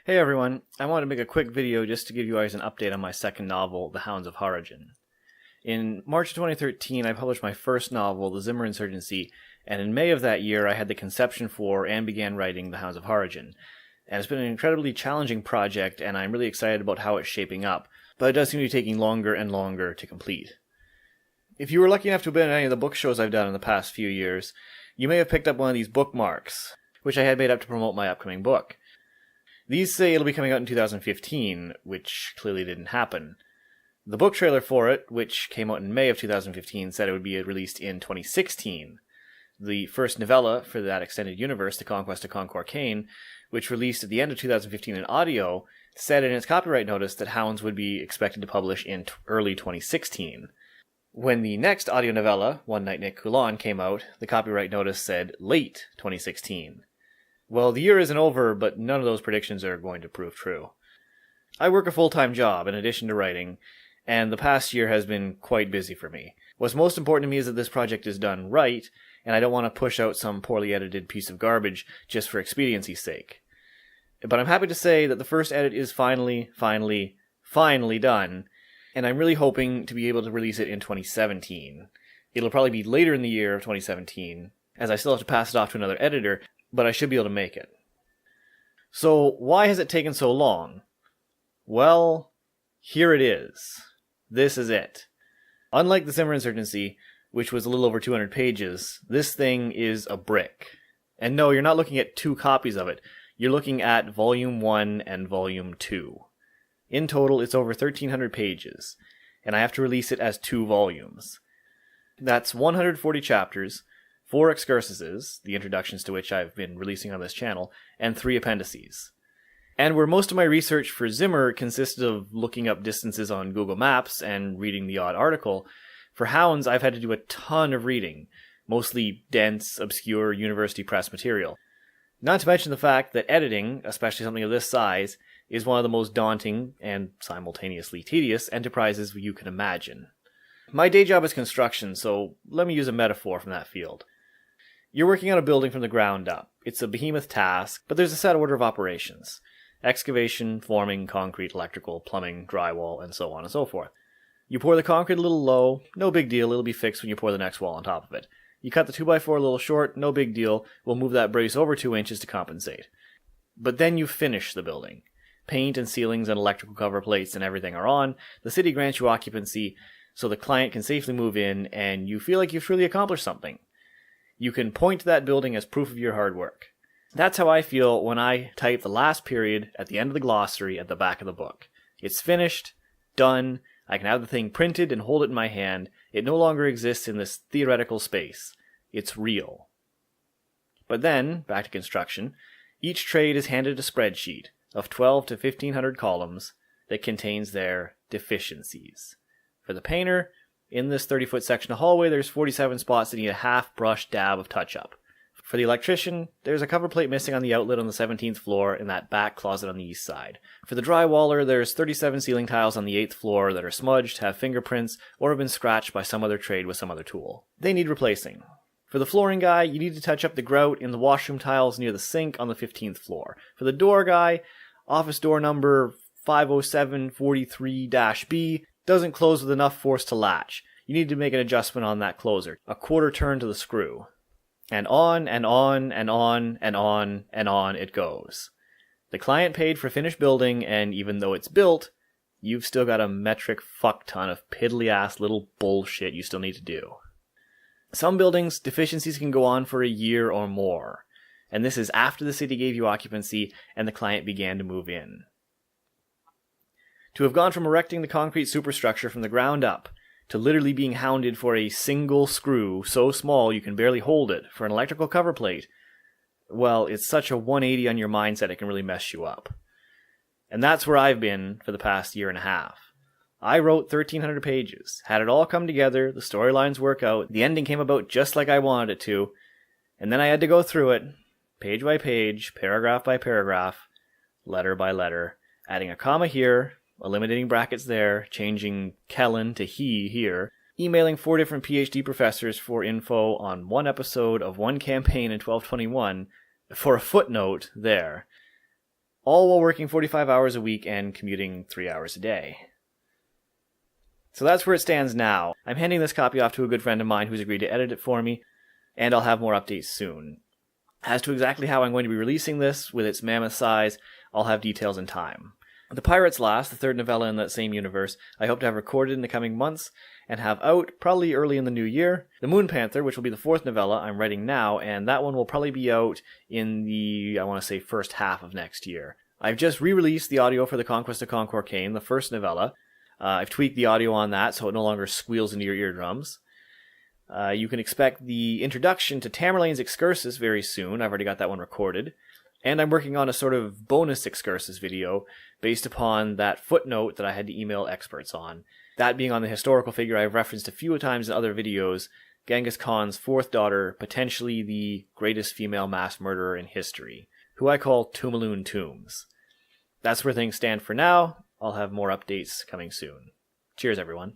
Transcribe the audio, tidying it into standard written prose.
Hey everyone, I wanted to make a quick video just to give you guys an update on my second novel, The Hounds of Harujin. In March 2013, I published my first novel, The ZIMMER Insurgency, and in May of that year I had the conception for and began writing The Hounds of Harujin. And it's been an incredibly challenging project, and I'm really excited about how it's shaping up, but it does seem to be taking longer and longer to complete. If you were lucky enough to have been at any of the book shows I've done in the past few years, you may have picked up one of these bookmarks, which I had made up to promote my upcoming book. These say it'll be coming out in 2015, which clearly didn't happen. The book trailer for it, which came out in May of 2015, said it would be released in 2016. The first novella for that extended universe, The Conquest of QONGQOR CAINE, which released at the end of 2015 in audio, said in its copyright notice that Hounds would be expected to publish in early 2016. When the next audio novella, One Night in KHULAN, came out, the copyright notice said late 2016. Well, the year isn't over, but none of those predictions are going to prove true. I work a full-time job in addition to writing, and the past year has been quite busy for me. What's most important to me is that this project is done right, and I don't want to push out some poorly edited piece of garbage just for expediency's sake. But I'm happy to say that the first edit is finally done, and I'm really hoping to be able to release it in 2017. It'll probably be later in the year of 2017, as I still have to pass it off to another editor, but I should be able to make it. So, why has it taken so long? Well, here it is. This is it. Unlike the ZIMMER Insurgency, which was a little over 200 pages, this thing is a brick. And no, you're not looking at two copies of it. You're looking at Volume 1 and Volume 2. In total, it's over 1,300 pages, and I have to release it as 2 volumes. That's 140 chapters, 4 excursuses, the introductions to which I've been releasing on this channel, and 3 appendices. And where most of my research for ZIMMER consisted of looking up distances on Google Maps and reading the odd article, for Hounds I've had to do a ton of reading, mostly dense, obscure university press material. Not to mention the fact that editing, especially something of this size, is one of the most daunting and simultaneously tedious enterprises you can imagine. My day job is construction, so let me use a metaphor from that field. You're working on a building from the ground up. It's a behemoth task, but there's a set order of operations. Excavation, forming, concrete, electrical, plumbing, drywall, and so on and so forth. You pour the concrete a little low, no big deal, it'll be fixed when you pour the next wall on top of it. You cut the 2x4 a little short, no big deal, we'll move that brace over 2 inches to compensate. But then you finish the building. Paint and ceilings and electrical cover plates and everything are on, the city grants you occupancy, so the client can safely move in, and you feel like you've truly accomplished something. You can point to that building as proof of your hard work. That's how I feel when I type the last period at the end of the glossary at the back of the book. It's finished, done, I can have the thing printed and hold it in my hand. It no longer exists in this theoretical space. It's real. But then, back to construction, each trade is handed a spreadsheet of 12 to 1,500 columns that contains their deficiencies. For the painter, in this 30-foot section of hallway, there's 47 spots that need a half-brush dab of touch-up. For the electrician, there's a cover plate missing on the outlet on the 17th floor in that back closet on the east side. For the drywaller, there's 37 ceiling tiles on the 8th floor that are smudged, have fingerprints, or have been scratched by some other trade with some other tool. They need replacing. For the flooring guy, you need to touch up the grout in the washroom tiles near the sink on the 15th floor. For the door guy, office door number 50743-B doesn't close with enough force to latch. You need to make an adjustment on that closer, a quarter turn to the screw. And on and on and on and on and on it goes. The client paid for finished building, and even though it's built, you've still got a metric fuck ton of piddly-ass little bullshit you still need to do. Some buildings, deficiencies can go on for a year or more, and this is after the city gave you occupancy and the client began to move in. To have gone from erecting the concrete superstructure from the ground up to literally being hounded for a single screw so small you can barely hold it for an electrical cover plate, well, it's such a 180 on your mindset it can really mess you up. And that's where I've been for the past year and a half. I wrote 1,300 pages, had it all come together, the storylines work out, the ending came about just like I wanted it to, and then I had to go through it, page by page, paragraph by paragraph, letter by letter, adding a comma here, eliminating brackets there, changing Kellen to he here, emailing 4 different PhD professors for info on one episode of one campaign in 1221 for a footnote there. all while working 45 hours a week and commuting 3 hours a day. So that's where it stands now. I'm handing this copy off to a good friend of mine who's agreed to edit it for me, and I'll have more updates soon. As to exactly how I'm going to be releasing this, with its mammoth size, I'll have details in time. The Pirate's Last, the third novella in that same universe, I hope to have recorded in the coming months, and have out probably early in the new year. The Moon Panther, which will be the fourth novella, I'm writing now, and that one will probably be out in the, I want to say, first half of next year. I've just re-released the audio for the Conquest of CONQUEST, CAINE, the first novella. I've tweaked the audio on that so it no longer squeals into your eardrums. You can expect the introduction to Tamerlane's Excursus very soon. I've already got that one recorded. And I'm working on a sort of bonus Excursus video based upon that footnote that I had to email experts on. That being on the historical figure I've referenced a few times in other videos, Genghis Khan's fourth daughter, potentially the greatest female mass murderer in history, who I call Tumaloon Tombs. That's where things stand for now. I'll have more updates coming soon. Cheers, everyone.